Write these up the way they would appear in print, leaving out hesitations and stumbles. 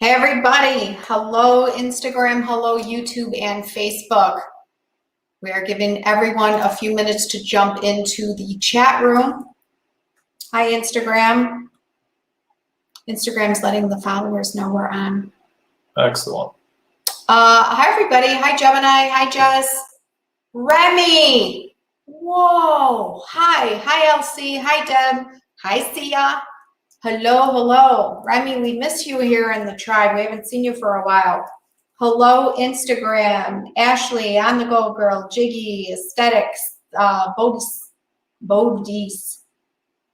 Hey everybody, hello Instagram, hello YouTube and Facebook. We are giving everyone a few minutes to jump into the chat room. Hi Instagram. Instagram's letting the followers know we're on. Excellent. Hi everybody, hi Gemini, hi Jess. Remy, whoa, hi Elsie, hi Deb, hi Sia. Hello. Remy, we miss you here in the tribe. We haven't seen you for a while. Hello, Instagram. Ashley, On The Go Girl, Jiggy, Aesthetics, Bodis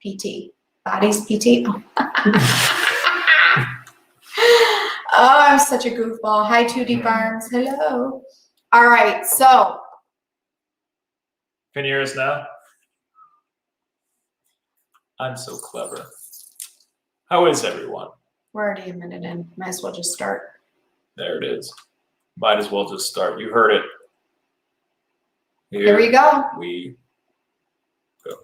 PT. Bodies PT. Oh, I'm such a goofball. Hi, 2D Farms. Hello. All right, so. Can you hear us now? I'm so clever. How is everyone? We're already a minute in. Might as well just start. There it is. Might as well just start. You heard it. Here we go. We go.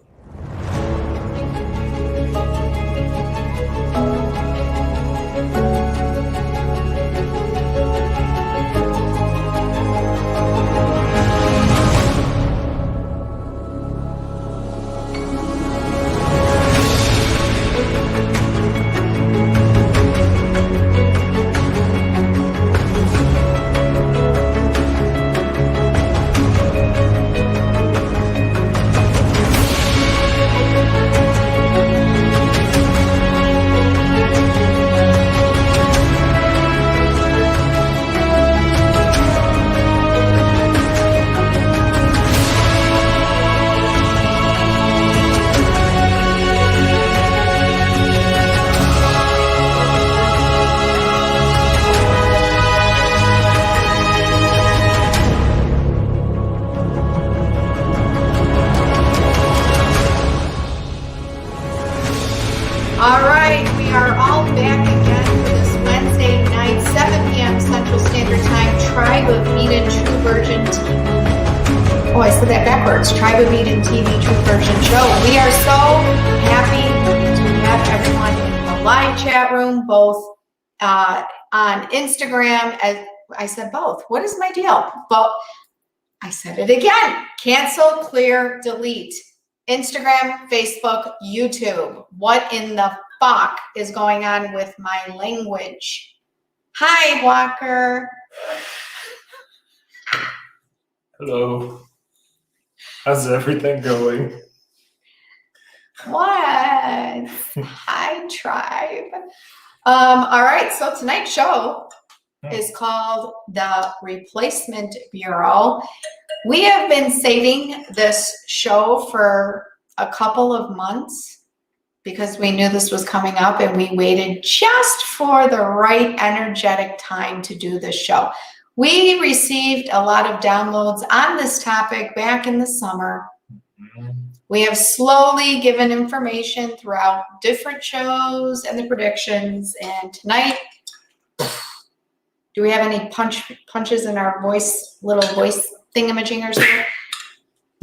All right, we are all back again for this Wednesday night, 7 p.m. Central Standard Time, Tribe of Eden True Virgin TV. Oh, I said that backwards. Tribe of Eden TV True Virgin Show. We are so happy to have everyone in the live chat room, both on Instagram. As I said, both. What is my deal? But I said it again. Cancel, clear, delete. Instagram, Facebook, YouTube. What in the fuck is going on with my language? Hi, Walker. Hello. How's everything going? What? Hi, tribe. All right, so tonight's show is called The Replacement Bureau. We have been saving this show for a couple of months because we knew this was coming up and we waited just for the right energetic time to do this show. We received a lot of downloads on this topic back in the summer. We have slowly given information throughout different shows and the predictions, and tonight, do we have any punches in our little voice thingamajingers here?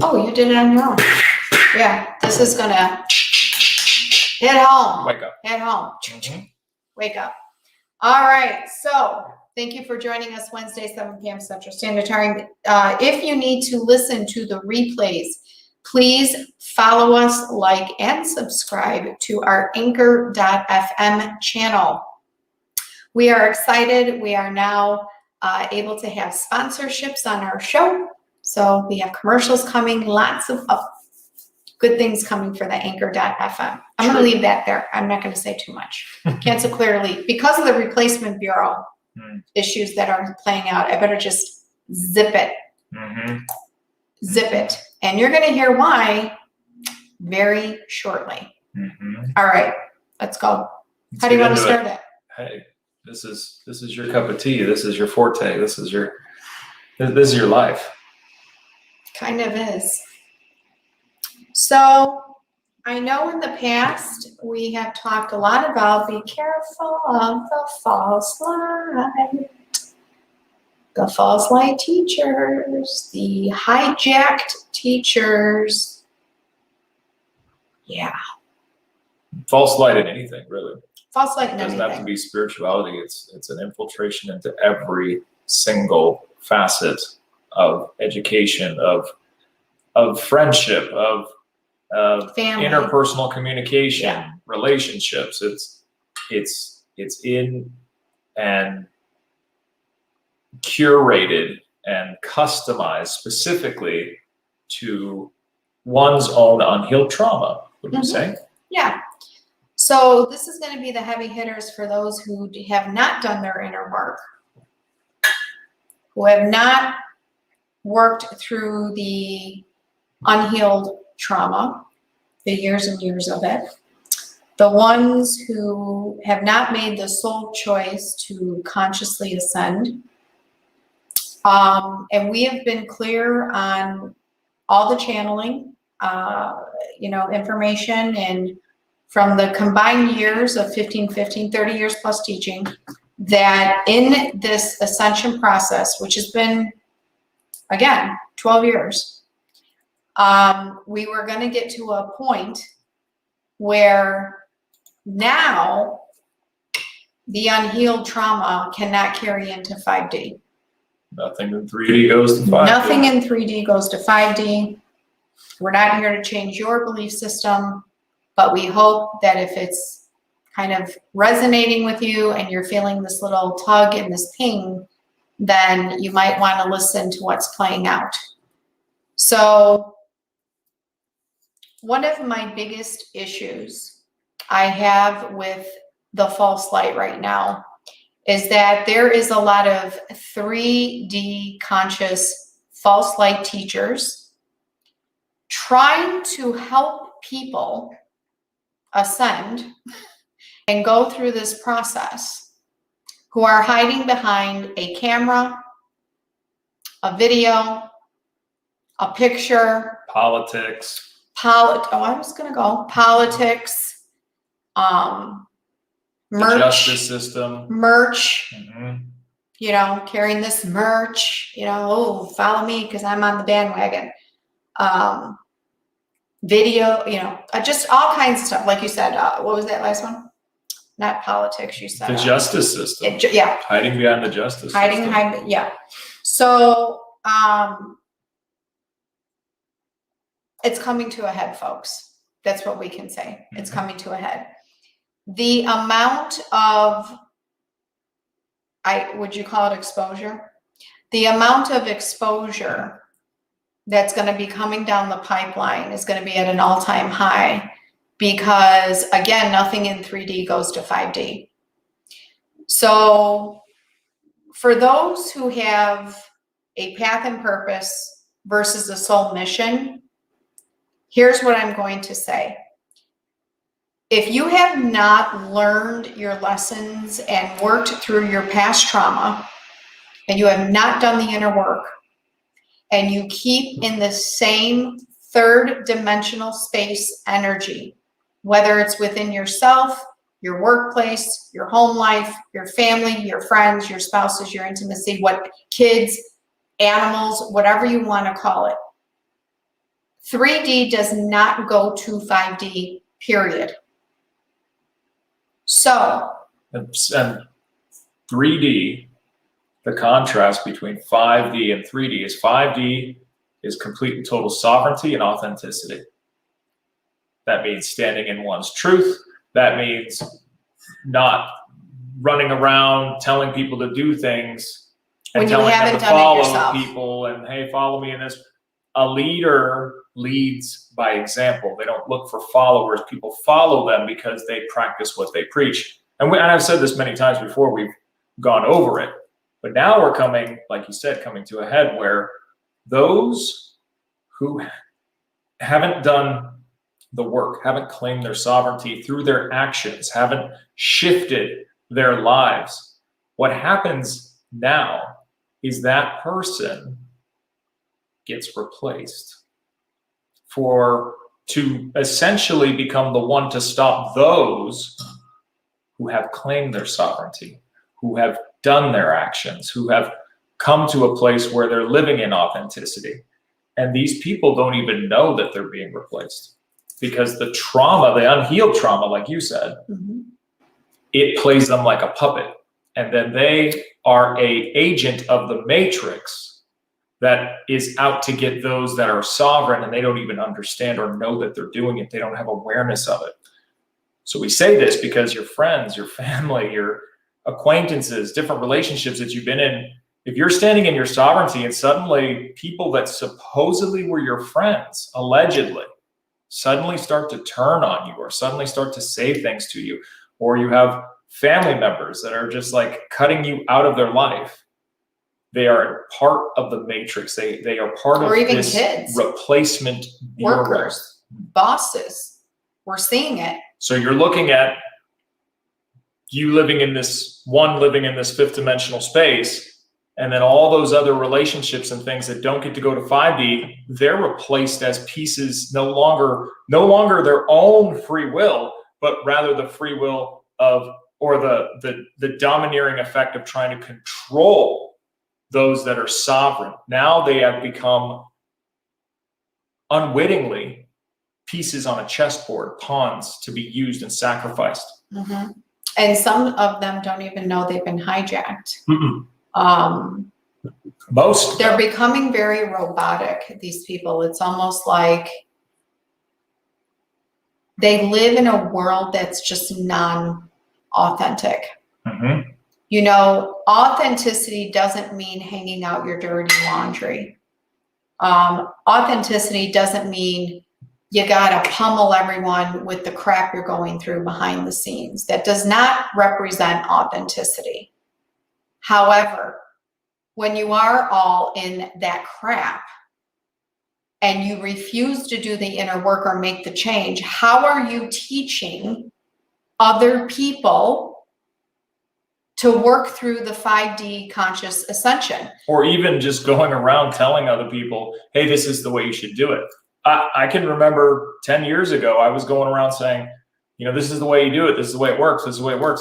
Oh, you did it on your own. Yeah, this is gonna hit home. Wake up. Hit home. Wake up. All right, so thank you for joining us Wednesday, 7 p.m. Central Standard Time. If you need to listen to the replays, please follow us, like, and subscribe to our anchor.fm channel. We are excited. We are now able to have sponsorships on our show. So we have commercials coming, lots of good things coming for the anchor.fm. I'm going to leave that there. I'm not going to say too much. Cancel, clearly. Because of the replacement bureau issues that are playing out, I better just zip it. Zip it. And you're going to hear why very shortly. All right, let's go. How do you want to start it? Hey, this is your cup of tea. This is your forte. This is your life. Kind of is. So I know in the past we have talked a lot about be careful of the false light. The false light teachers, the hijacked teachers. Yeah. False light in anything, really. false light in It doesn't have to anything. be spirituality. It's an infiltration into every single facet of education, of friendship, of Family. interpersonal communication, Yeah. relationships. It's in and curated and customized specifically to one's own unhealed trauma, would you say? Yeah. So this is going to be the heavy hitters for those who have not done their inner work, who have not worked through the unhealed trauma, the years and years of it, the ones who have not made the soul choice to consciously ascend. And we have been clear on all the channeling, information, and from the combined years of 30 years plus teaching, that in this ascension process, which has been, again, 12 years, we were going to get to a point where now the unhealed trauma cannot carry into 5D. Nothing in 3D goes to 5D. Nothing in 3D goes to 5D. We're not here to change your belief system, but we hope that if it's kind of resonating with you and you're feeling this little tug and this ping, then you might want to listen to what's playing out. So one of my biggest issues I have with the false light right now is that there is a lot of 3D conscious false light teachers trying to help people ascend and go through this process, who are hiding behind a camera, a video, a picture, Politics. politics, The justice system. merch, Mm-hmm. carrying this merch, follow me because I'm on the bandwagon. Video, just all kinds of stuff. Like you said, what was that last one? Not politics, you said. The justice system. Yeah. Hiding behind the justice system. Yeah. So, it's coming to a head, folks. That's what we can say. It's coming to a head. The amount of, would you call it exposure? The amount of exposure that's going to be coming down the pipeline is going to be at an all-time high because, again, nothing in 3D goes to 5D. So for those who have a path and purpose versus a soul mission, here's what I'm going to say. If you have not learned your lessons and worked through your past trauma, and you have not done the inner work, and you keep in the same third dimensional space energy, whether it's within yourself, your workplace, your home life, your family, your friends, your spouses, your intimacy, what kids, animals, whatever you want to call it. 3D does not go to 5D, period. So. And 3D, the contrast between 5D and 3D is 5D is complete and total sovereignty and authenticity. That means standing in one's truth. That means not running around telling people to do things and when you telling them haven't to done it follow yourself. people and, hey, follow me in this. A leader leads by example. They don't look for followers. People follow them because they practice what they preach. And I've said this many times before, we've gone over it. But now we're coming, like you said, coming to a head where those who haven't done the work, haven't claimed their sovereignty through their actions, haven't shifted their lives, what happens now is that person gets replaced to essentially become the one to stop those who have claimed their sovereignty, who have done their actions, who have come to a place where they're living in authenticity. And these people don't even know that they're being replaced because the trauma, the unhealed trauma, like you said, it plays them like a puppet. And then they are a agent of the matrix that is out to get those that are sovereign, and they don't even understand or know that they're doing it. They don't have awareness of it. So we say this because your friends, your family, your acquaintances, different relationships that you've been in, if you're standing in your sovereignty and suddenly people that supposedly were your friends, allegedly, suddenly start to turn on you or suddenly start to say things to you, or you have family members that are just like cutting you out of their life, they are part of the matrix. They are part or of even this kids, replacement bureau. workers, bosses. We're seeing it. So you're looking at you living in this fifth dimensional space, and then all those other relationships and things that don't get to go to 5D, they're replaced as pieces, no longer their own free will, but rather the free will of, or the domineering effect of trying to control those that are sovereign. Now they have become unwittingly pieces on a chessboard, pawns to be used and sacrificed. Mm-hmm. And some of them don't even know they've been hijacked. Most. They're becoming very robotic, these people. It's almost like they live in a world that's just non-authentic. Mm-hmm. You know, authenticity doesn't mean hanging out your dirty laundry. Authenticity doesn't mean you gotta pummel everyone with the crap you're going through behind the scenes. That does not represent authenticity. However, when you are all in that crap and you refuse to do the inner work or make the change, how are you teaching other people to work through the 5D conscious ascension? Or even just going around telling other people, hey, this is the way you should do it. I can remember 10 years ago, I was going around saying, this is the way you do it. This is the way it works. This is the way it works.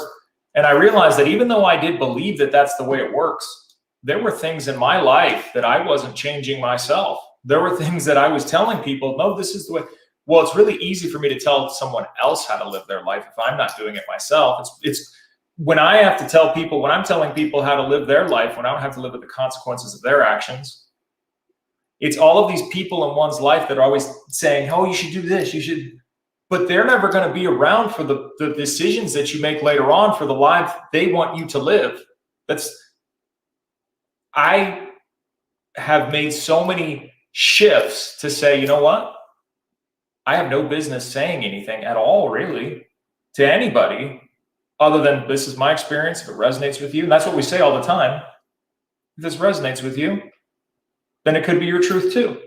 And I realized that even though I did believe that that's the way it works, there were things in my life that I wasn't changing myself. There were things that I was telling people, no, this is the way. Well, it's really easy for me to tell someone else how to live their life if I'm not doing it myself. It's when I have to tell people, when I'm telling people how to live their life, when I don't have to live with the consequences of their actions, it's all of these people in one's life that are always saying, oh, you should do this, you should, but they're never going to be around for the decisions that you make later on for the life they want you to live. I have made so many shifts to say, you know what? I have no business saying anything at all, really, to anybody other than this is my experience. If it resonates with you, and that's what we say all the time. If this resonates with you, then it could be your truth too.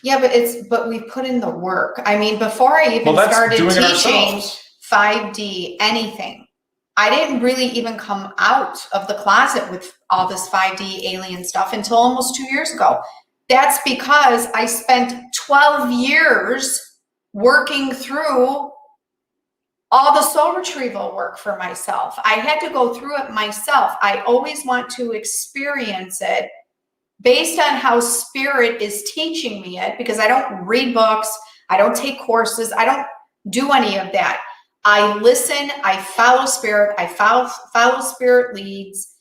Yeah, but we put in the work. I mean, before I even started teaching 5D anything, I didn't really even come out of the closet with all this 5D alien stuff until almost 2 years ago. That's because I spent 12 years working through all the soul retrieval work for myself. I had to go through it myself. I always want to experience it based on how spirit is teaching me it, because I don't read books, I don't take courses, I don't do any of that. I listen, I follow spirit, I follow spirit leads,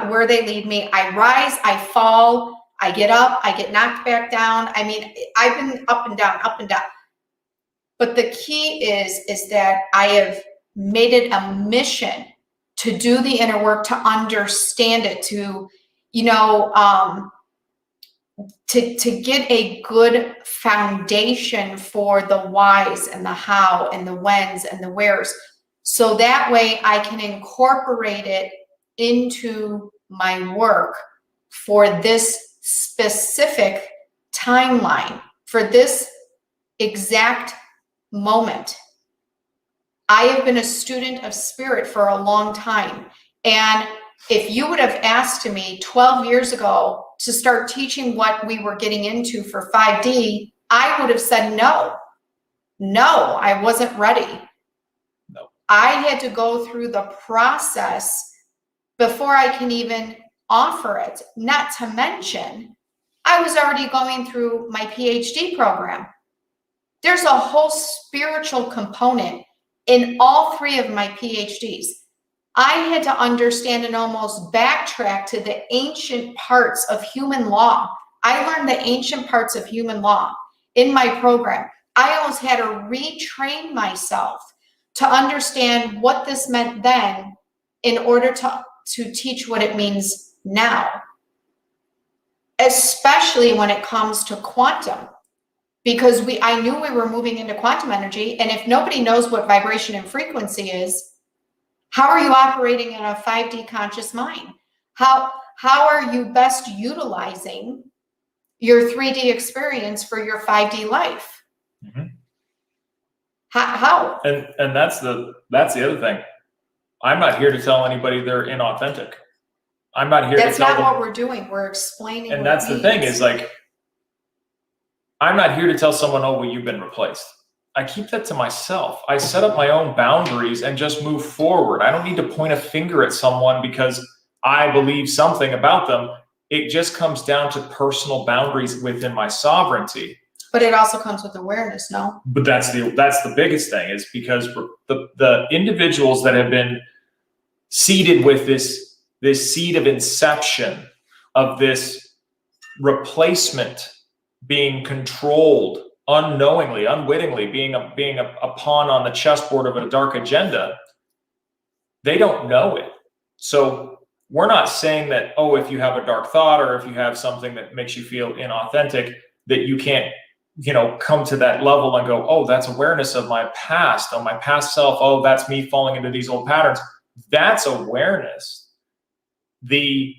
where they lead me. I rise, I fall, I get up, I get knocked back down. I mean, I've been up and down, up and down. But the key is that I have made it a mission to do the inner work, to understand it, to to get a good foundation for the whys and the how and the whens and the wheres. So that way I can incorporate it into my work for this specific timeline, for this exact moment. I have been a student of spirit for a long time. And if you would have asked me 12 years ago to start teaching what we were getting into for 5D, I would have said no. No, I wasn't ready. No. I had to go through the process before I can even offer it. Not to mention, I was already going through my PhD program. There's a whole spiritual component in all 3 of my PhDs, I had to understand and almost backtrack to the ancient parts of human law. I learned the ancient parts of human law in my program. I almost had to retrain myself to understand what this meant then in order to teach what it means now, especially when it comes to quantum, because I knew we were moving into quantum energy. And if nobody knows what vibration and frequency is, how are you operating in a 5D conscious mind? How are you best utilizing your 3D experience for your 5D life? Mm-hmm. How? And that's the other thing. I'm not here to tell anybody they're inauthentic. I'm not here That's to tell them. not what we're doing. We're explaining. And what that's it the thing means. is like, I'm not here to tell someone, oh, well, you've been replaced. I keep that to myself. I set up my own boundaries and just move forward. I don't need to point a finger at someone because I believe something about them. It just comes down to personal boundaries within my sovereignty. But it also comes with awareness, no? But that's the biggest thing, is because the individuals that have been seeded with this seed of inception of this replacement being controlled unknowingly, unwittingly, being a pawn on the chessboard of a dark agenda, they don't know it. So we're not saying that, oh, if you have a dark thought or if you have something that makes you feel inauthentic, that you can't, come to that level and go, oh, that's awareness of my past, of my past self. Oh, that's me falling into these old patterns. That's awareness. The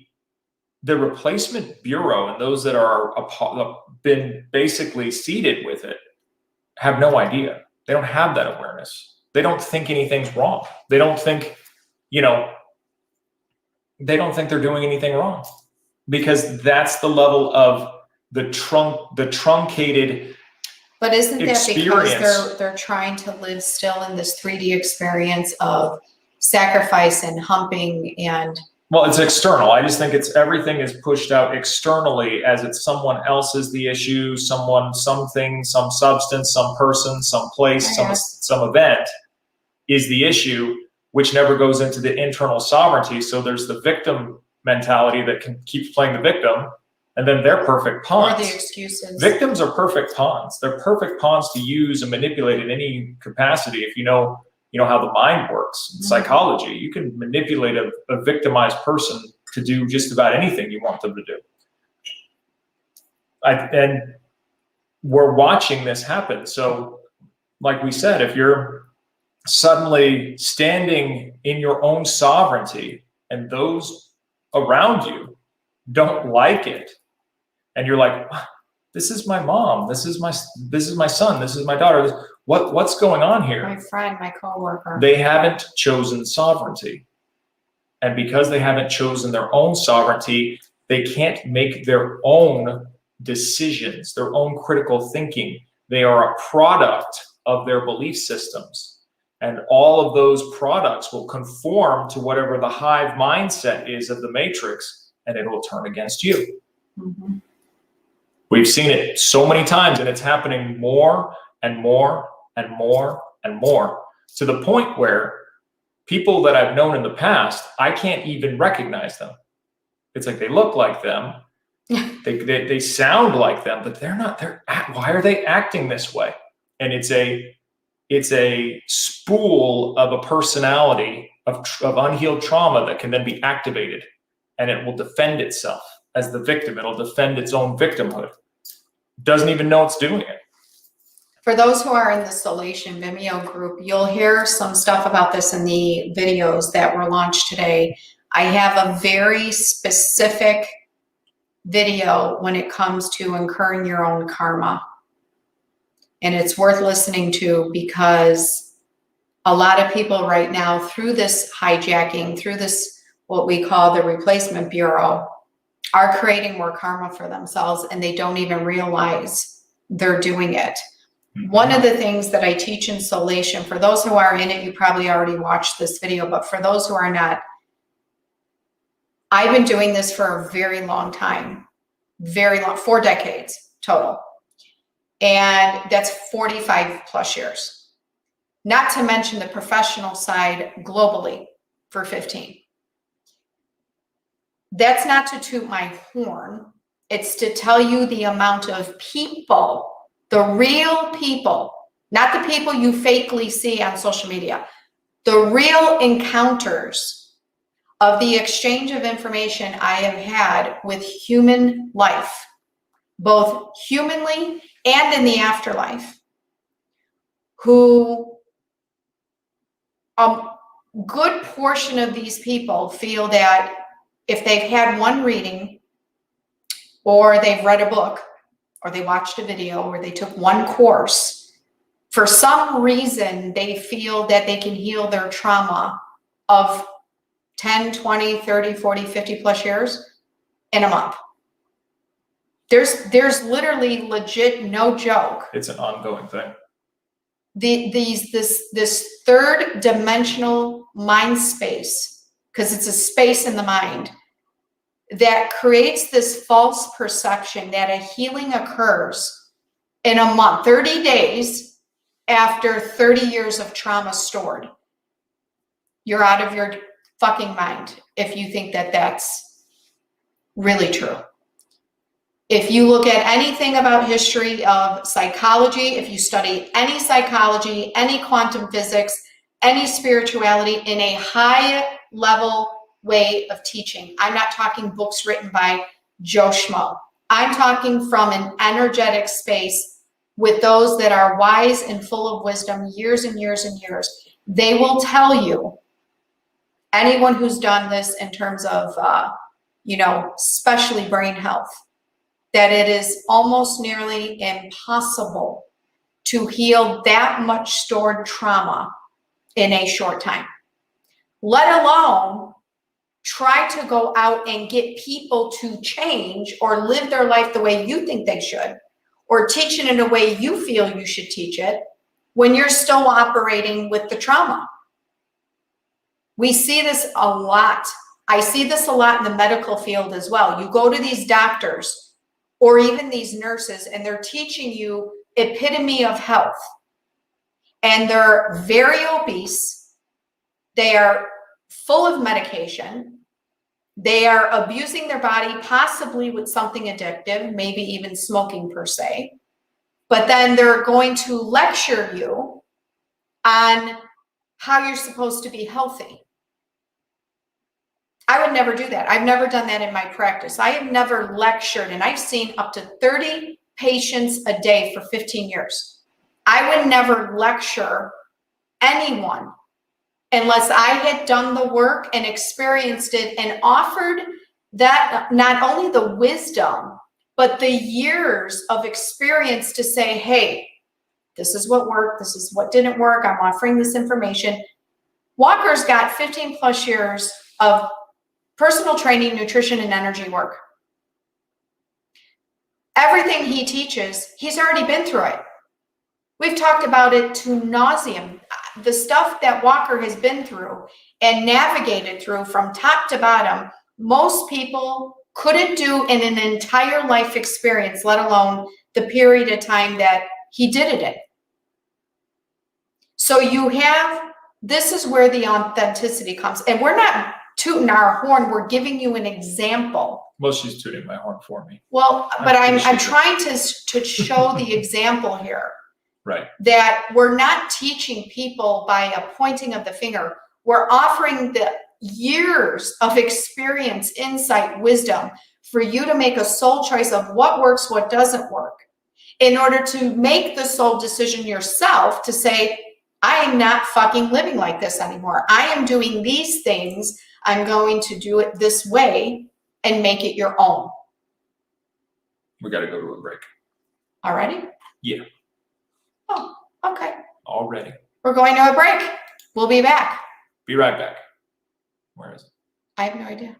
replacement bureau and those that are been basically seeded with it have no idea. They don't have that awareness. They don't think anything's wrong. They don't think, they don't think they're doing anything wrong, because that's the level of the truncated. But isn't that experience. because they're trying to live still in this 3D experience of sacrifice and humping and? Well, it's external. I just think everything is pushed out externally as it's someone else's the issue, someone, something, some substance, some person, some place, some event is the issue, which never goes into the internal sovereignty. So there's the victim mentality that keeps playing the victim, and then they're perfect pawns. Or the excuses. Victims are perfect pawns. They're perfect pawns to use and manipulate in any capacity. If you know how the mind works, in psychology, you can manipulate a victimized person to do just about anything you want them to do. And we're watching this happen. So like we said, if you're suddenly standing in your own sovereignty and those around you don't like it, and you're like, this is my mom, this is my son, this is my daughter, what's going on here? My friend, my coworker. They haven't chosen sovereignty. And because they haven't chosen their own sovereignty, they can't make their own decisions, their own critical thinking. They are a product of their belief systems. And all of those products will conform to whatever the hive mindset is of the matrix, and it will turn against you. Mm-hmm. We've seen it so many times, and it's happening more and more and more and more, to the point where people that I've known in the past, I can't even recognize them. It's like they look like them, they sound like them, but they're not. Why are they acting this way? And it's a spool of a personality of unhealed trauma that can then be activated, and it will defend itself as the victim. It'll defend its own victimhood. Doesn't even know it's doing it. For those who are in the Solation Vimeo group, you'll hear some stuff about this in the videos that were launched today. I have a very specific video when it comes to incurring your own karma. And it's worth listening to, because a lot of people right now, through this hijacking, through this, what we call the replacement bureau, are creating more karma for themselves, and they don't even realize they're doing it. One of the things that I teach in Solation, for those who are in it, you probably already watched this video, but for those who are not, I've been doing this for a very long time, very long, 4 decades total. And that's 45 plus years. not to mention the professional side globally for 15. That's not to toot my horn. It's to tell you the amount of people, the real people, not the people you fakely see on social media, the real encounters of the exchange of information I have had with human life, both humanly and in the afterlife, who a good portion of these people feel that if they've had one reading, or they've read a book, or they watched a video, or they took one course, for some reason they feel that they can heal their trauma of 10, 20, 30, 40, 50 plus years in a month. There's literally legit, no joke. It's an ongoing thing. This third dimensional mind space, because it's a space in the mind, that creates this false perception that a healing occurs in a month, 30 days after 30 years of trauma stored. You're out of your fucking mind if you think that that's really true. If you look at anything about history of psychology, if you study any psychology, any quantum physics, any spirituality in a high level way of teaching, I'm not talking books written by Joe Schmo. I'm talking from an energetic space with those that are wise and full of wisdom, years and years and years. They will tell you, anyone who's done this in terms of, especially brain health, that it is almost nearly impossible to heal that much stored trauma in a short time, let alone try to go out and get people to change or live their life the way you think they should, or teach it in a way you feel you should teach it when you're still operating with the trauma. We see this a lot. I see this a lot in the medical field as well. You go to these doctors or even these nurses, and they're teaching you epitome of health. And they're very obese. They are full of medication. They are abusing their body, possibly with something addictive, maybe even smoking per se. But then they're going to lecture you on how you're supposed to be healthy. I would never do that. I've never done that in my practice. I have never lectured, and I've seen up to 30 patients a day for 15 years. I would never lecture anyone unless I had done the work and experienced it and offered that, not only the wisdom, but the years of experience to say, hey, this is what worked, this is what didn't work, I'm offering this information. Walker's got 15 plus years of personal training, nutrition, and energy work. Everything he teaches, he's already been through it. We've talked about it to nauseam. The stuff that Walker has been through and navigated through from top to bottom, most people couldn't do in an entire life experience, let alone the period of time that he did it in. So you have, this is where the authenticity comes. And we're not tooting our horn, we're giving you an example. Well, she's tooting my horn for me. Well, but I'm trying to show the example here. Right. That we're not teaching people by a pointing of the finger. We're offering the years of experience, insight, wisdom for you to make a soul choice of what works, what doesn't work, in order to make the soul decision yourself to say, I am not fucking living like this anymore. I am doing these things. I'm going to do it this way and make it your own. We got to go to a break. Already? Yeah. Oh, okay. Already. We're going to a break. We'll be back. Be right back. Where is it? I have no idea.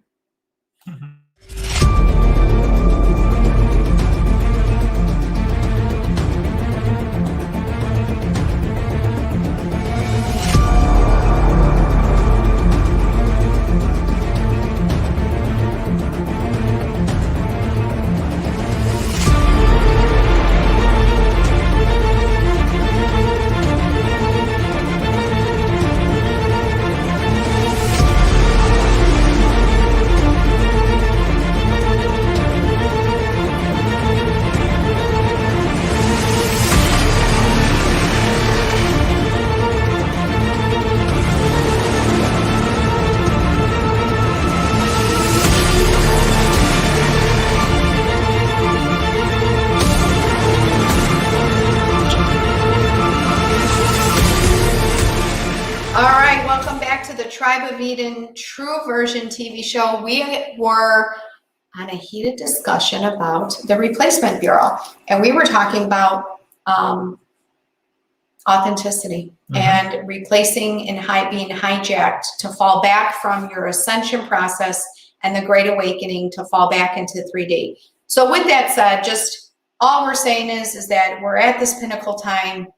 to the Tribe of Eden True Version TV show. We were on a heated discussion about the Replacement Bureau, and we were talking about authenticity and replacing and being hijacked to fall back from your ascension process and the Great Awakening to fall back into 3D. So with that said, just all we're saying is that we're at this pinnacle time.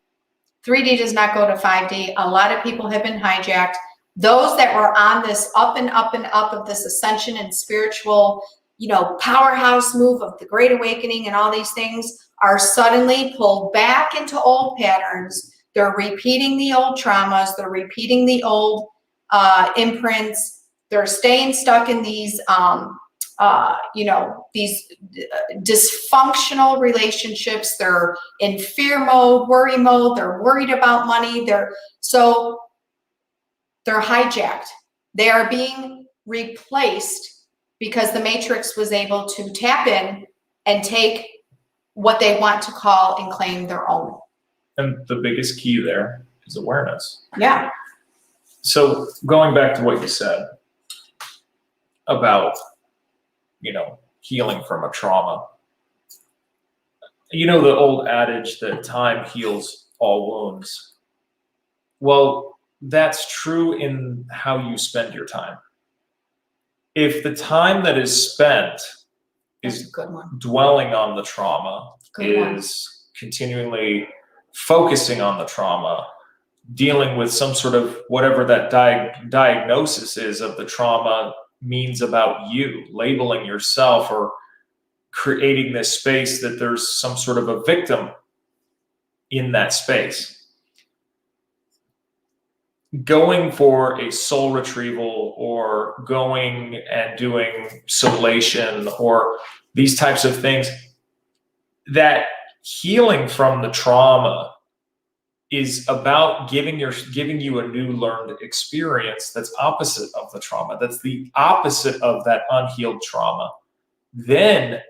3D does not go to 5D. A lot of people have been hijacked. Those that were on this up and up and up of this ascension and spiritual, powerhouse move of the Great Awakening and all these things are suddenly pulled back into old patterns. They're repeating the old traumas. They're repeating the old imprints. They're staying stuck in these, these dysfunctional relationships. They're in fear mode, worry mode. They're worried about money. They're hijacked. They are being replaced because the Matrix was able to tap in and take what they want to call and claim their own. And the biggest key there is awareness. Yeah. So going back to what you said about, healing from a trauma, the old adage that time heals all wounds. Well, that's true in how you spend your time. If the time that is spent is dwelling on the trauma, continually focusing on the trauma, dealing with some sort of whatever that diagnosis is of the trauma means about you, labeling yourself or creating this space that there's some sort of a victim in that space. Going for a soul retrieval or going and doing sublation or these types of things, that healing from the trauma is about giving you a new learned experience that's opposite of the trauma. That's the opposite of that unhealed trauma. Then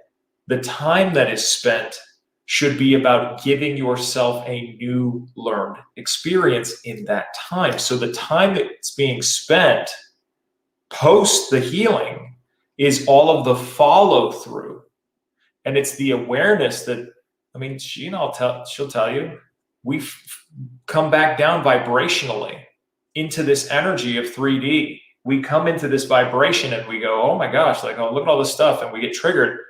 the time that is spent should be about giving yourself a new learned experience in that time. So the time that's being spent post the healing is all of the follow through. And it's the awareness that, she'll tell you, we've come back down vibrationally into this energy of 3D. We come into this vibration and we go, oh my gosh, look at all this stuff, and we get triggered.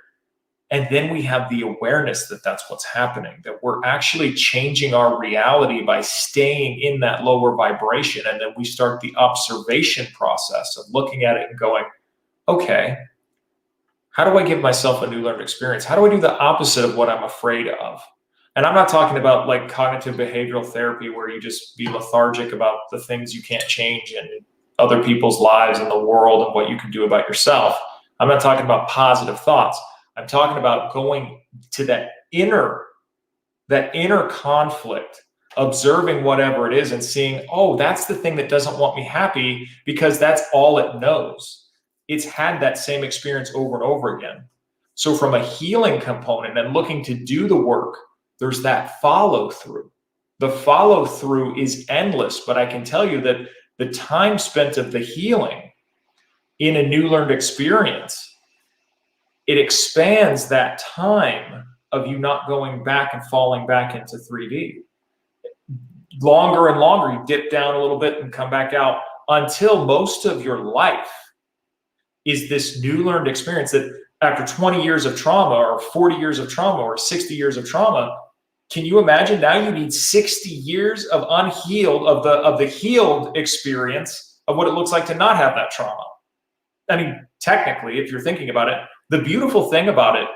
And then we have the awareness that that's what's happening, that we're actually changing our reality by staying in that lower vibration. And then we start the observation process of looking at it and going, okay, how do I give myself a new learned experience? How do I do the opposite of what I'm afraid of? And I'm not talking about like cognitive behavioral therapy where you just be lethargic about the things you can't change in other people's lives and the world and what you can do about yourself. I'm not talking about positive thoughts. I'm talking about going to that inner conflict, observing whatever it is and seeing, oh, that's the thing that doesn't want me happy because that's all it knows. It's had that same experience over and over again. So from a healing component and looking to do the work, there's that follow through. The follow through is endless, but I can tell you that the time spent of the healing in a new learned experience, it expands that time of you not going back and falling back into 3D. Longer and longer, you dip down a little bit and come back out until most of your life is this new learned experience that after 20 years of trauma or 40 years of trauma or 60 years of trauma, can you imagine now you need 60 years of unhealed, of the healed experience of what it looks like to not have that trauma? I mean, technically, if you're thinking about it, the beautiful thing about it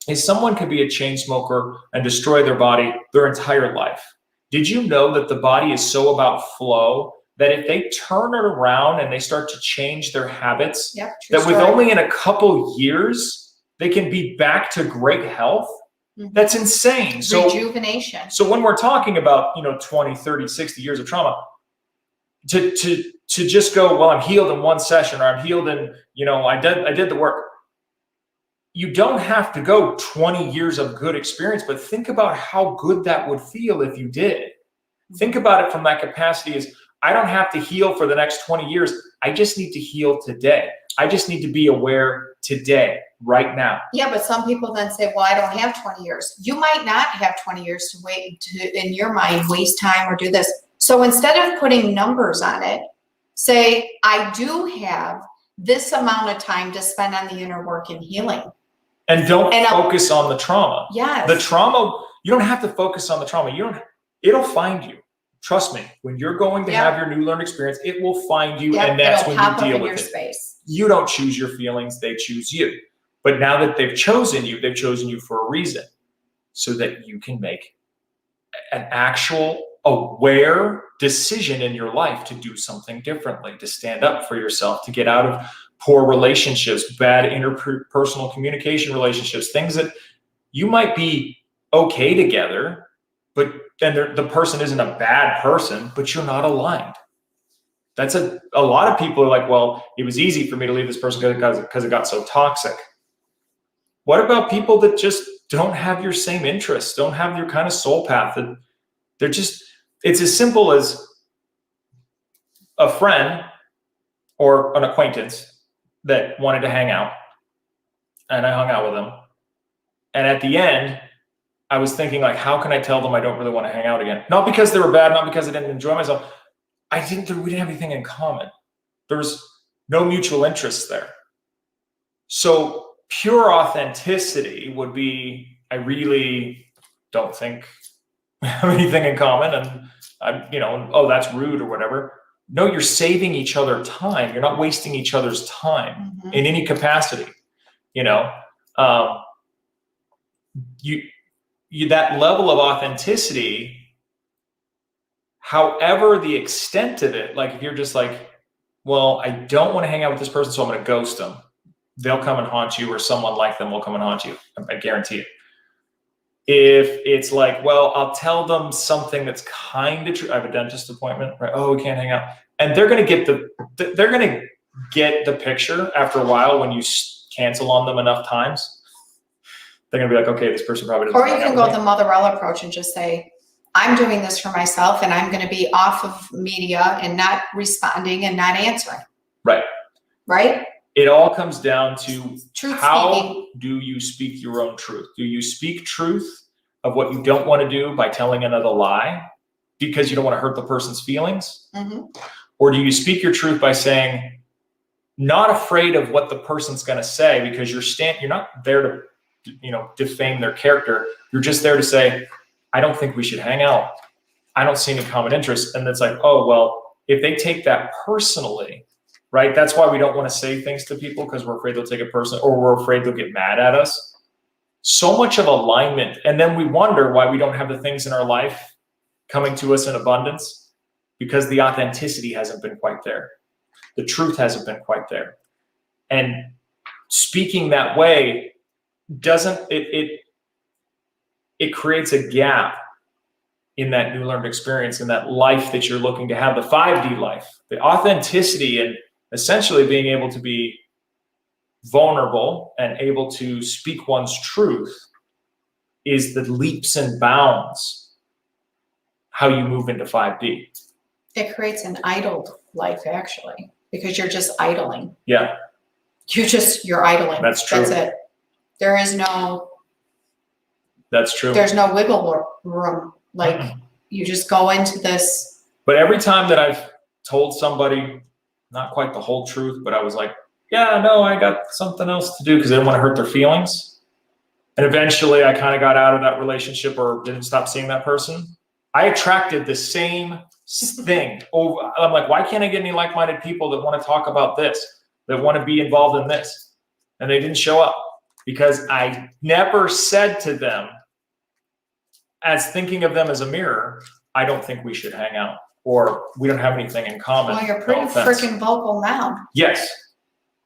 is someone could be a chain smoker and destroy their body their entire life. Did you know that the body is so about flow that if they turn it around and they start to change their habits, that with only in a couple years, they can be back to great health? That's insane. So rejuvenation. So when we're talking about, 20, 30, 60 years of trauma, to just go, well, I'm healed in one session, or I'm healed in, I did the work. You don't have to go 20 years of good experience, but think about how good that would feel if you did. Think about it from that capacity as I don't have to heal for the next 20 years. I just need to heal today. I just need to be aware today, right now. Yeah, but some people then say, well, I don't have 20 years. You might not have 20 years to wait to, in your mind, waste time or do this. So instead of putting numbers on it, say, I do have this amount of time to spend on the inner work and healing. And don't focus on the trauma. Yes. The trauma, you don't have to focus on the trauma. It'll find you. Trust me, when you're going to have your new learned experience, it will find you, and that's when you deal with it. Space. You don't choose your feelings, they choose you. But now that they've chosen you for a reason, so that you can make an actual aware decision in your life to do something differently, to stand up for yourself, to get out of poor relationships, bad interpersonal communication relationships, things that you might be okay together, but then the person isn't a bad person, but you're not aligned. That's a lot of people are like, well, it was easy for me to leave this person because it got so toxic. What about people that just don't have your same interests, don't have your kind of soul path? That they're just, it's as simple as a friend or an acquaintance that wanted to hang out, and I hung out with them. And at the end, I was thinking, like, how can I tell them I don't really want to hang out again? Not because they were bad, not because I didn't enjoy myself. We didn't have anything in common. There was no mutual interest there. So pure authenticity would be, I really don't think we have anything in common, and oh, that's rude or whatever. No, you're saving each other time. You're not wasting each other's time in any capacity. That level of authenticity, however the extent of it, like if you're just like, well, I don't want to hang out with this person, so I'm going to ghost them. They'll come and haunt you, or someone like them will come and haunt you. I guarantee it. If it's like, well, I'll tell them something that's kind of true. I have a dentist appointment, right? Oh, we can't hang out. And they're going to get the picture after a while when you cancel on them enough times. They're going to be like, okay, this person probably doesn't. Or you can go the Motherella approach and just say, I'm doing this for myself, and I'm going to be off of media and not responding and not answering. Right. Right? It all comes down to how speaking. Do you speak your own truth? Do you speak truth of what you don't want to do by telling another lie because you don't want to hurt the person's feelings? Or do you speak your truth by saying, not afraid of what the person's going to say, because you're not there to defame their character. You're just there to say, I don't think we should hang out. I don't see any common interest. And it's like, oh, well, if they take that personally, right? That's why we don't want to say things to people, because we're afraid they'll take it personally, or we're afraid they'll get mad at us. So much of alignment. And then we wonder why we don't have the things in our life coming to us in abundance, because the authenticity hasn't been quite there. The truth hasn't been quite there. And speaking that way it creates a gap in that new learned experience, in that life that you're looking to have, the 5D life, the authenticity, and essentially being able to be vulnerable and able to speak one's truth is the leaps and bounds how you move into 5D. It creates an idled life, actually, because you're just idling. Yeah. You're idling. That's true. That's it. There is no. That's true. There's no wiggle room. Like, you just go into this. But every time that I've told somebody, not quite the whole truth, but I was like, yeah, no, I got something else to do, because I didn't want to hurt their feelings. And eventually I kind of got out of that relationship, or didn't stop seeing that person. I attracted the same thing. I'm like, why can't I get any like-minded people that want to talk about this, that want to be involved in this? And they didn't show up, because I never said to them, as thinking of them as a mirror, I don't think we should hang out, or we don't have anything in common. Well, you're pretty freaking vocal now. Yes,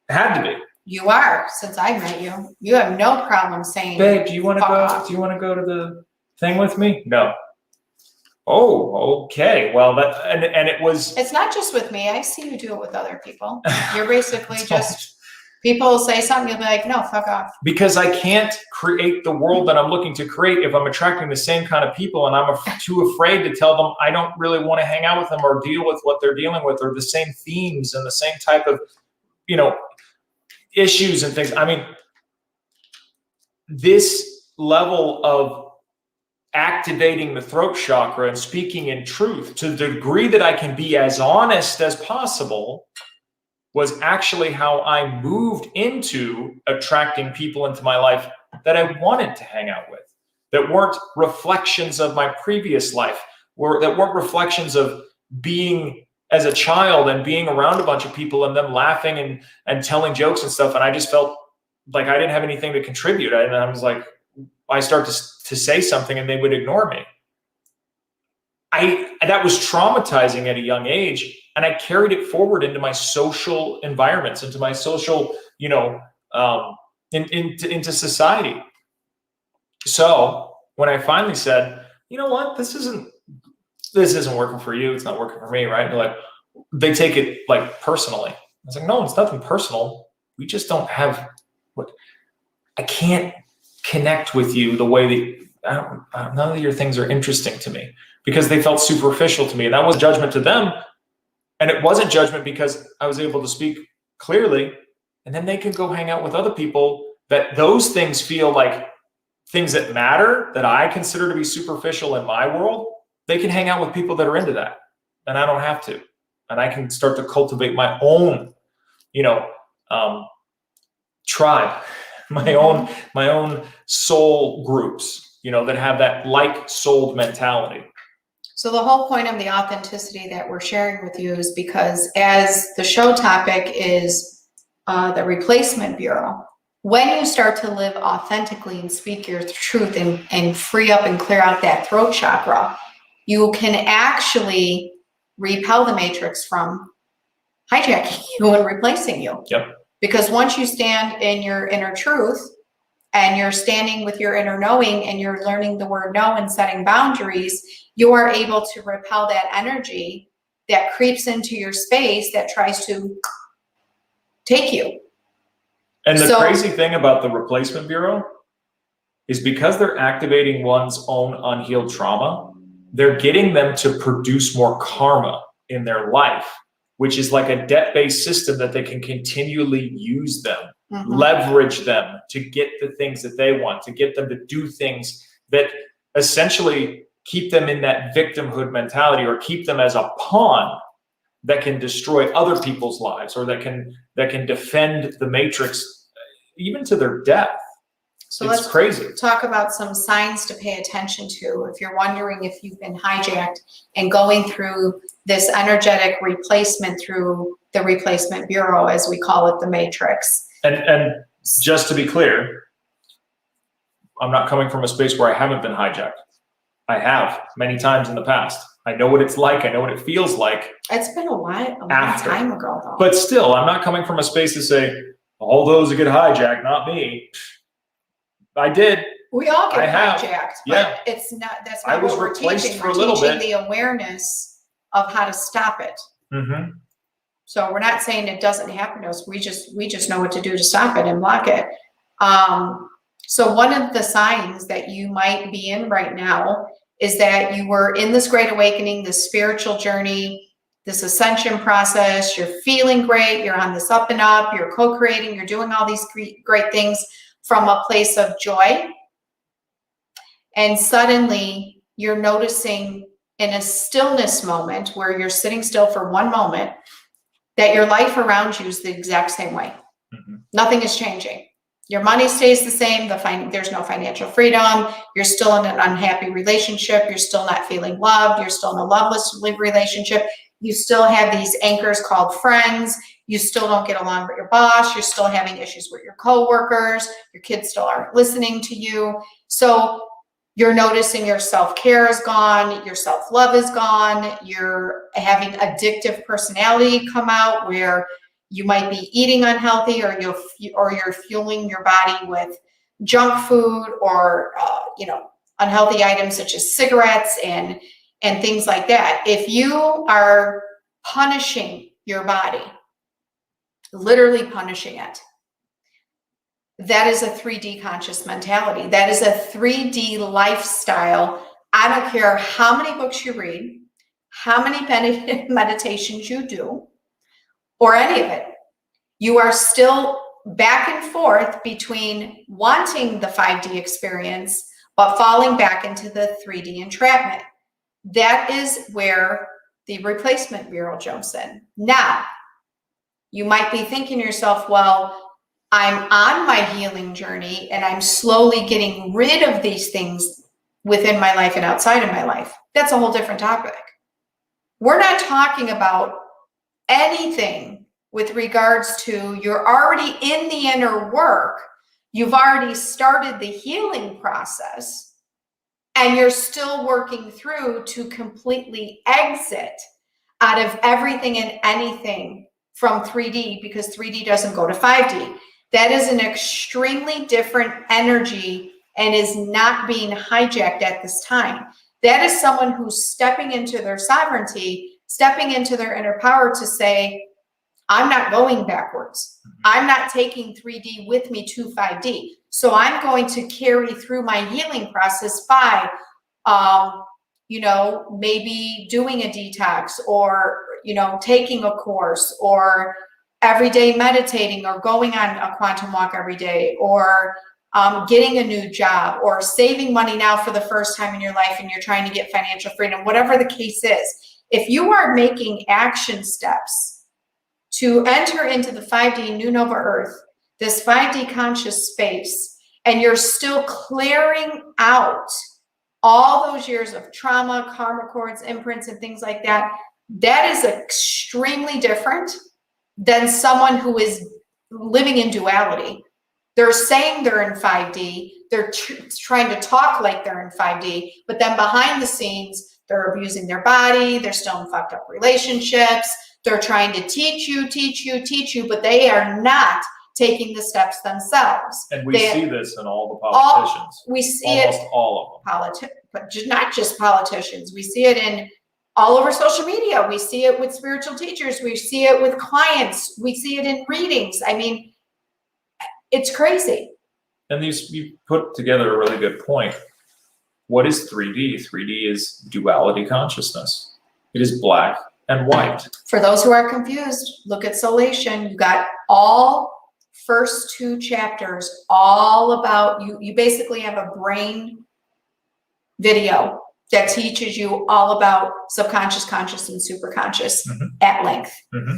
it had to be. You are, since I met you. You have no problem saying, babe, do you want to go? Do you want to go to the thing with me? No. Oh, okay. Well, and it was. It's not just with me. I see you do it with other people. You're basically just. People will say something, you'll be like, no, fuck off. Because I can't create the world that I'm looking to create if I'm attracting the same kind of people and I'm too afraid to tell them I don't really want to hang out with them or deal with what they're dealing with or the same themes and the same type of, issues and things. I mean, this level of activating the throat chakra and speaking in truth to the degree that I can be as honest as possible was actually how I moved into attracting people into my life that I wanted to hang out with, that weren't reflections of my previous life, that weren't reflections of being as a child and being around a bunch of people and them laughing and telling jokes and stuff. And I just felt like I didn't have anything to contribute. And I was like, I start to say something and they would ignore me. That was traumatizing at a young age. And I carried it forward into my social environments, into my social, into society. So when I finally said, you know what, this isn't working for you, it's not working for me, right? They're like, they take it like personally. I was like, no, it's nothing personal. We just don't have I can't connect with you the way that none of your things are interesting to me because they felt superficial to me. And that was judgment to them. And it wasn't judgment because I was able to speak clearly. And then they can go hang out with other people that those things feel like things that matter, that I consider to be superficial in my world. They can hang out with people that are into that. And I don't have to. And I can start to cultivate my own, tribe, my own soul groups, that have that like-souled mentality. So the whole point of the authenticity that we're sharing with you is because as the show topic is the replacement bureau, when you start to live authentically and speak your truth and free up and clear out that throat chakra, you can actually repel the matrix from hijacking you and replacing you. Yep. Because once you stand in your inner truth and you're standing with your inner knowing and you're learning the word no and setting boundaries, you are able to repel that energy that creeps into your space that tries to take you. And the crazy thing about the replacement bureau is because they're activating one's own unhealed trauma, they're getting them to produce more karma in their life, which is like a debt-based system that they can continually use them, leverage them to get the things that they want, to get them to do things that essentially keep them in that victimhood mentality or keep them as a pawn that can destroy other people's lives or that can defend the matrix even to their death. So it's crazy. Talk about some signs to pay attention to if you're wondering if you've been hijacked and going through this energetic replacement through the replacement bureau, as we call it, the matrix. And just to be clear, I'm not coming from a space where I haven't been hijacked. I have many times in the past. I know what it's like. I know what it feels like. It's been a long time ago, though. But still, I'm not coming from a space to say, all those who get hijacked, not me. I did. We all get hijacked, but yeah. It's not. That's I not was what we're replaced teaching. for We're a little teaching bit. the awareness of how to stop it. Mm-hmm. So we're not saying it doesn't happen to us. We just know what to do to stop it and block it. So one of the signs that you might be in right now is that you were in this great awakening, this spiritual journey, this ascension process. You're feeling great. You're on this up and up. You're co-creating. You're doing all these great things from a place of joy. And suddenly you're noticing in a stillness moment where you're sitting still for one moment that your life around you is the exact same way. Mm-hmm. Nothing is changing. Your money stays the same. There's no financial freedom. You're still in an unhappy relationship. You're still not feeling loved. You're still in a loveless relationship. You still have these anchors called friends. You still don't get along with your boss. You're still having issues with your coworkers. Your kids still aren't listening to you. So you're noticing your self-care is gone. Your self-love is gone. You're having addictive personality come out where you might be eating unhealthy or you're fueling your body with junk food or, unhealthy items such as cigarettes and things like that. If you are punishing your body, literally punishing it, that is a 3D conscious mentality. That is a 3D lifestyle. I don't care how many books you read, how many meditations you do, or any of it. You are still back and forth between wanting the 5D experience, but falling back into the 3D entrapment. That is where the replacement bureau jumps in. Now, you might be thinking to yourself, well, I'm on my healing journey and I'm slowly getting rid of these things within my life and outside of my life. That's a whole different topic. We're not talking about anything with regards to you're already in the inner work. You've already started the healing process and you're still working through to completely exit out of everything and anything from 3D, because 3D doesn't go to 5D. That is an extremely different energy and is not being hijacked at this time. That is someone who's stepping into their sovereignty, stepping into their inner power to say, I'm not going backwards. I'm not taking 3D with me to 5D. So I'm going to carry through my healing process by, maybe doing a detox, or, taking a course, or every day meditating, or going on a quantum walk every day, or getting a new job, or saving money now for the first time in your life and you're trying to get financial freedom, whatever the case is. If you are making action steps to enter into the 5D New Nova Earth, this 5D conscious space, and you're still clearing out all those years of trauma, karma cords, imprints, and things like that, that is extremely different than someone who is living in duality. They're saying they're in 5D, they're trying to talk like they're in 5D, but then behind the scenes, they're abusing their body, they're still in fucked up relationships, they're trying to teach you, but they are not taking the steps themselves. And we see this in all the politicians. We see almost all of them. But not just politicians. We see it in all over social media. We see it with spiritual teachers. We see it with clients. We see it in readings. I mean, it's crazy. And you put together a really good point. What is 3D? 3D is duality consciousness. It is black and white. For those who are confused, look at Solation. You got all first 2 chapters all about you. You basically have a brain video that teaches you all about subconscious, conscious, and superconscious at length. Mm-hmm.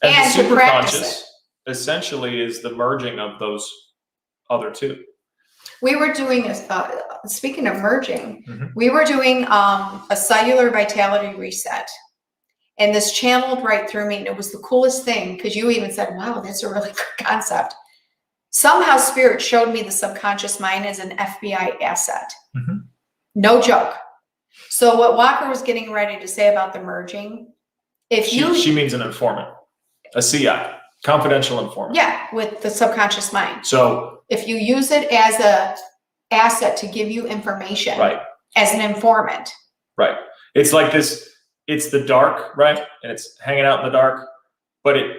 And the to practice superconscious essentially is the merging of those other 2. We were doing, speaking of merging, we were doing a cellular vitality reset. And this channeled right through me. And it was the coolest thing, because you even said, wow, that's a really good concept. Somehow Spirit showed me the subconscious mind as an FBI asset. No joke. So what Walker was getting ready to say about the merging, she means an informant, a CI, confidential informant. Yeah, with the subconscious mind. So if you use it as a asset to give you information, right, as an informant. Right. It's like this, it's the dark, right? And it's hanging out in the dark, but it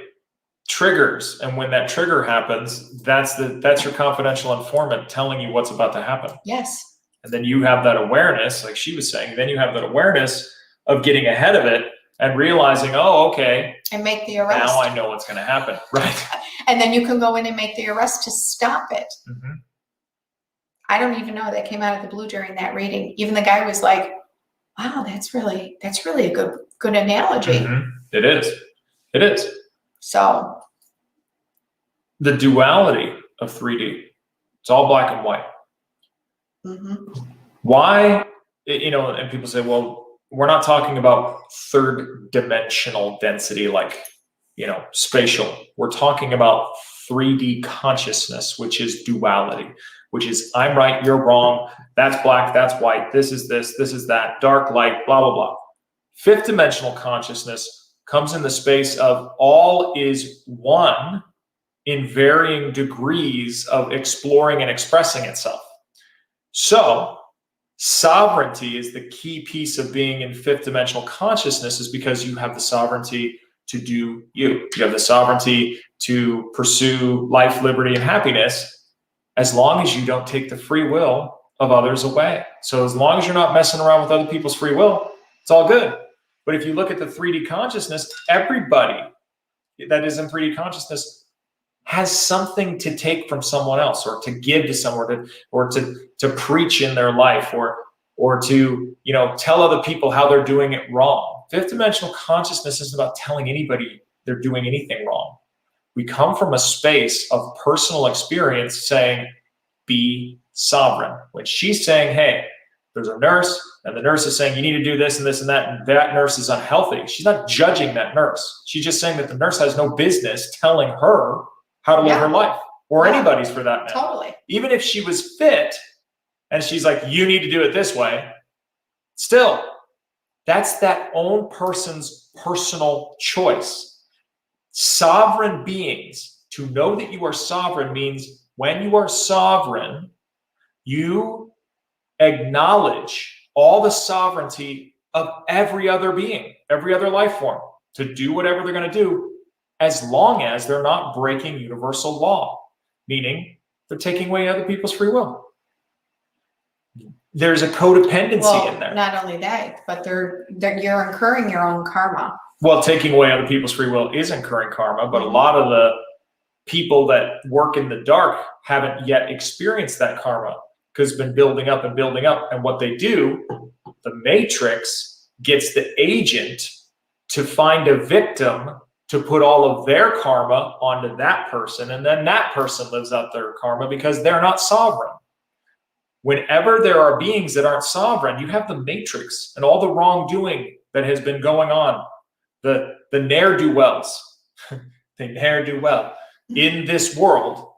triggers. And when that trigger happens, that's your confidential informant telling you what's about to happen. Yes. And then you have that awareness, like she was saying, then you have that awareness of getting ahead of it and realizing, oh, okay. And make the arrest. Now I know what's going to happen. Right. And then you can go in and make the arrest to stop it. I don't even know, that came out of the blue during that reading. Even the guy was like, wow, that's really a good analogy. It is. So the duality of 3D, it's all black and white. Why, and people say, well, we're not talking about 3rd dimensional density, like, spatial. We're talking about 3D consciousness, which is duality, which is I'm right, you're wrong, that's black, that's white, this is that, dark, light, blah, blah, blah. 5th dimensional consciousness comes in the space of all is one in varying degrees of exploring and expressing itself. So sovereignty is the key piece of being in 5th dimensional consciousness, is because you have the sovereignty to do you. You have the sovereignty to pursue life, liberty, and happiness. as long as you don't take the free will of others away. So as long as you're not messing around with other people's free will, it's all good. But if you look at the 3D consciousness, everybody that is in 3D consciousness has something to take from someone else, or to give to someone, or to preach in their life, or to, you know, tell other people how they're doing it wrong. Fifth dimensional consciousness isn't about telling anybody they're doing anything wrong. We come from a space of personal experience saying, be sovereign. When she's saying, hey, there's a nurse, and the nurse is saying, you need to do this and this and that nurse is unhealthy. She's not judging that nurse. She's just saying that the nurse has no business telling her how to live her life, or anybody's for that matter. Totally. Even if she was fit and she's like, you need to do it this way, still, that's that own person's personal choice. Sovereign beings, to know that you are sovereign means when you are sovereign, you acknowledge all the sovereignty of every other being, every other life form, to do whatever they're going to do, as long as they're not breaking universal law, meaning they're taking away other people's free will. There's a codependency in there. Not only that, but you're incurring your own karma. Well, taking away other people's free will is incurring karma, but a lot of the people that work in the dark haven't yet experienced that karma, because it's been building up and building up. And what they do, the matrix gets the agent to find a victim to put all of their karma onto that person, and then that person lives out their karma because they're not sovereign. Whenever there are beings that aren't sovereign, you have the matrix and all the wrongdoing that has been going on, the ne'er-do-wells, the ne'er-do-well in this world,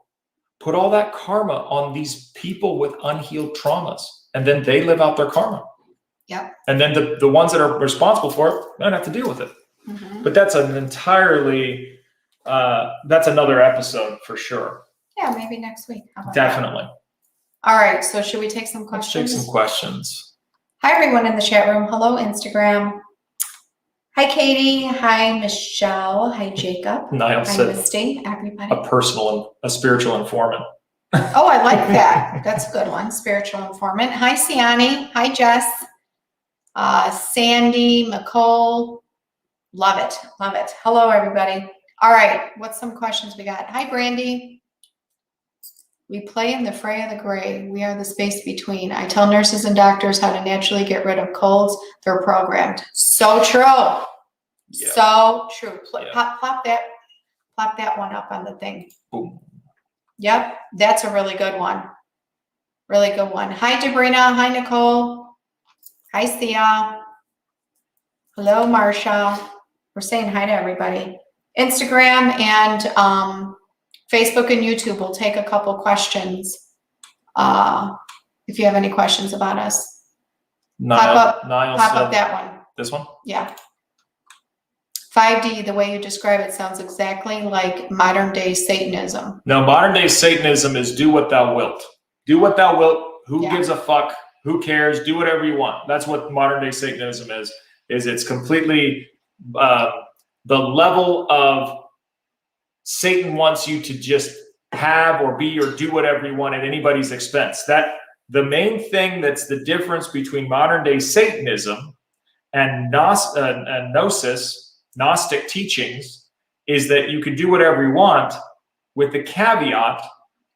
put all that karma on these people with unhealed traumas, and then they live out their karma. Yep. And then the ones that are responsible for it don't have to deal with it. Mm-hmm. But that's an entirely, that's another episode for sure. Yeah, maybe next week. How about Definitely. that? All right, so should we take some questions? Let's take some questions. Hi, everyone in the chat room. Hello, Instagram. Hi, Katie. Hi, Michelle. Hi, Jacob. Niall Hi, said Misty. Everybody. a spiritual informant. Oh, I like that. That's a good one. Spiritual informant. Hi, Siani. Hi, Jess. Sandy, McCole. Love it. Love it. Hello, everybody. All right. What's some questions we got? Hi, Brandy. We play in the fray of the gray. We are the space between. I tell nurses and doctors how to naturally get rid of colds. They're programmed. So true. Yeah. So true. Yeah. Plop that one up on the thing. Boom. Yep. That's a really good one. Really good one. Hi, Jabrina. Hi, Nicole. Hi, Sia. Hello, Marsha. We're saying hi to everybody. Instagram and Facebook and YouTube will take a couple questions. If you have any questions about us. Pop up that one. This one? Yeah. 5D, the way you describe it sounds exactly like modern day Satanism. No, modern day Satanism is do what thou wilt. Do what thou wilt. Who gives a fuck? Who cares? Do whatever you want. That's what modern day Satanism is it's completely the level of Satan wants you to just have or be or do whatever you want at anybody's expense. That the main thing that's the difference between modern day Satanism and Gnosis, Gnostic teachings, is that you can do whatever you want with the caveat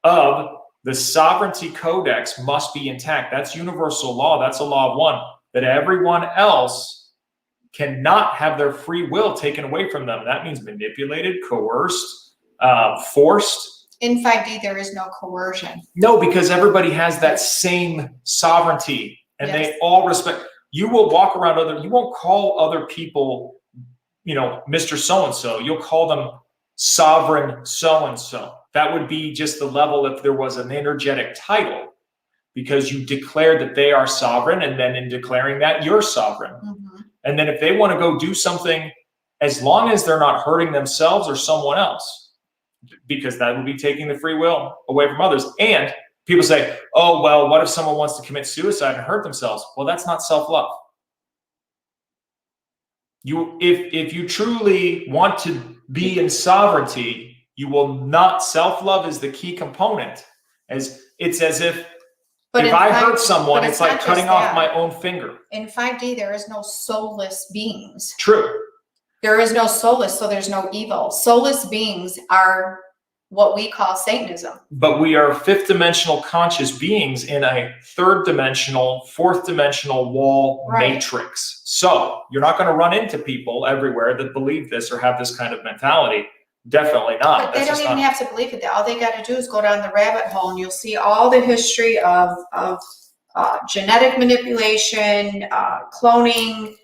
of the sovereignty codex must be intact. That's universal law. That's a law of one, that everyone else cannot have their free will taken away from them. That means manipulated, coerced, forced. In 5D, there is no coercion. No, because everybody has that same sovereignty, and they all respect. You will walk around you won't call other people, Mr. So-and-so. You'll call them sovereign so-and-so. That would be just the level if there was an energetic title, because you declare that they are sovereign, and then in declaring that, you're sovereign. Mm-hmm. And then if they want to go do something, as long as they're not hurting themselves or someone else, because that would be taking the free will away from others. And people say, oh, well, what if someone wants to commit suicide and hurt themselves? Well, that's not self-love. If you truly want to be in sovereignty, you will not, self-love is the key component. It's as if But if in I 5D hurt someone, but it's not like cutting just off that. my own finger. In 5D, there is no soulless beings. True. There is no soulless, so there's no evil. Soulless beings are what we call Satanism. But we are fifth dimensional conscious beings in a third dimensional, fourth dimensional wall matrix. So you're not going to run into people everywhere that believe this or have this kind of mentality. Definitely not. But they don't even have to believe it. All they got to do is go down the rabbit hole, and you'll see all the history of genetic manipulation, cloning,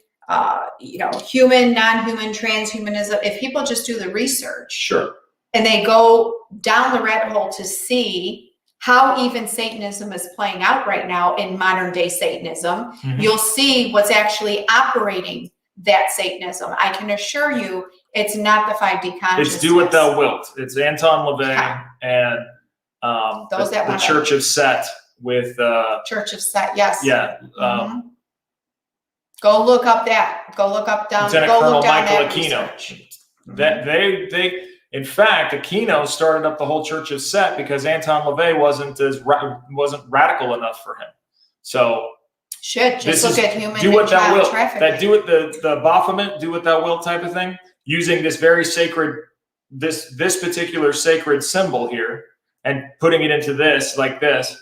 human, non-human, transhumanism. If people just do the research, sure, and they go down the rabbit hole to see how even Satanism is playing out right now in modern day Satanism, you'll see what's actually operating that Satanism. I can assure you, it's not the 5D consciousness. It's do what thou wilt. It's Anton LaVey and the Church of Set with Church of Set, yes. Yeah. Go look up that. Go look up down. Lieutenant go Colonel look down Michael that Aquino. research. That they in fact, Aquino started up the whole Church of Set because Anton LaVey wasn't radical enough for him. So just look at human do what thou wilt. trafficking. That do it the Baphomet, do what thou wilt type of thing, using this very sacred this particular sacred symbol here and putting it into this like this.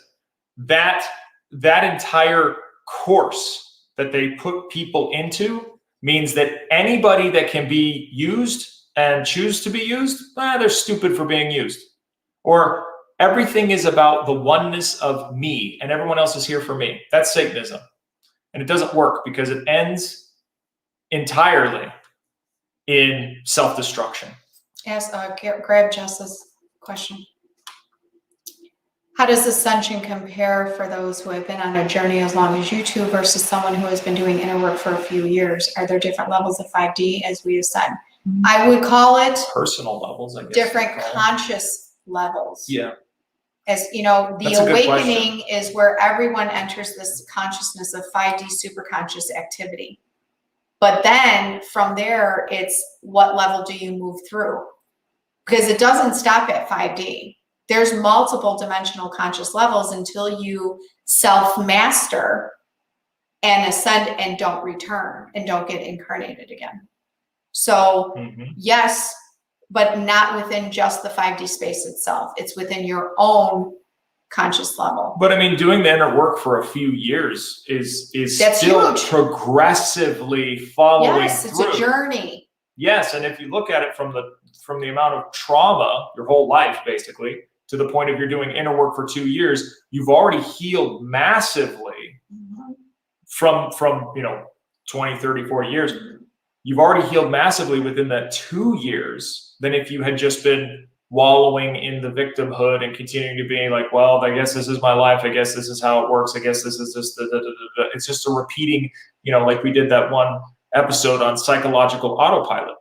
That entire course that they put people into means that anybody that can be used and choose to be used, they're stupid for being used. Or everything is about the oneness of me and everyone else is here for me. That's Satanism. And it doesn't work because it ends entirely in self-destruction. Yes, grab Jess's question. How does ascension compare for those who have been on a journey as long as you two versus someone who has been doing inner work for a few years? Are there different levels of 5D as we ascend? I would call it personal levels, I guess. Different conscious levels. Yeah. As you know, the awakening is where everyone enters this consciousness of 5D superconscious activity. But then from there, it's what level do you move through? Because it doesn't stop at 5D. There's multiple dimensional conscious levels until you self-master and ascend and don't return and don't get incarnated again. So yes, but not within just the 5D space itself. It's within your own conscious level. But I mean, doing the inner work for a few years is That's still huge. Progressively following Yes, it's through. a journey. Yes, and if you look at it from the amount of trauma, your whole life basically, to the point of you're doing inner work for 2 years, you've already healed massively from 20, 30, 40 years. You've already healed massively within that 2 years than if you had just been wallowing in the victimhood and continuing to be like, well, I guess this is my life. I guess this is how it works. I guess this is just it's just a repeating, like we did that one episode on psychological autopilot.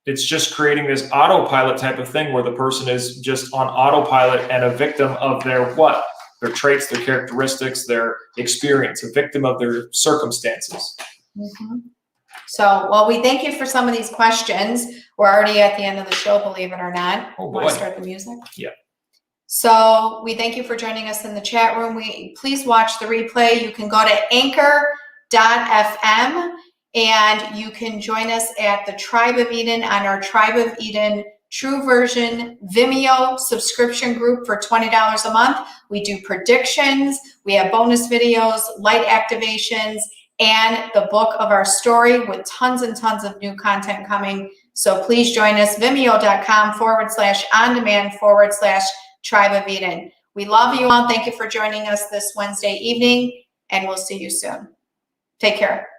It's just creating this autopilot type of thing where the person is just on autopilot and a victim of their what? Their traits, their characteristics, their experience, a victim of their circumstances. So, well, we thank you for some of these questions. We're already at the end of the show, believe it or not. Oh, boy. Want to start the music? Yeah. So we thank you for joining us in the chat room. Please watch the replay. You can go to anchor.fm and you can join us at the Tribe of Eden on our Tribe of Eden True Version Vimeo subscription group for $20 a month. We do predictions. We have bonus videos, light activations, and the book of our story with tons and tons of new content coming. So please join us, vimeo.com/on-demand/Tribe of Eden. We love you all. Thank you for joining us this Wednesday evening, and we'll see you soon. Take care.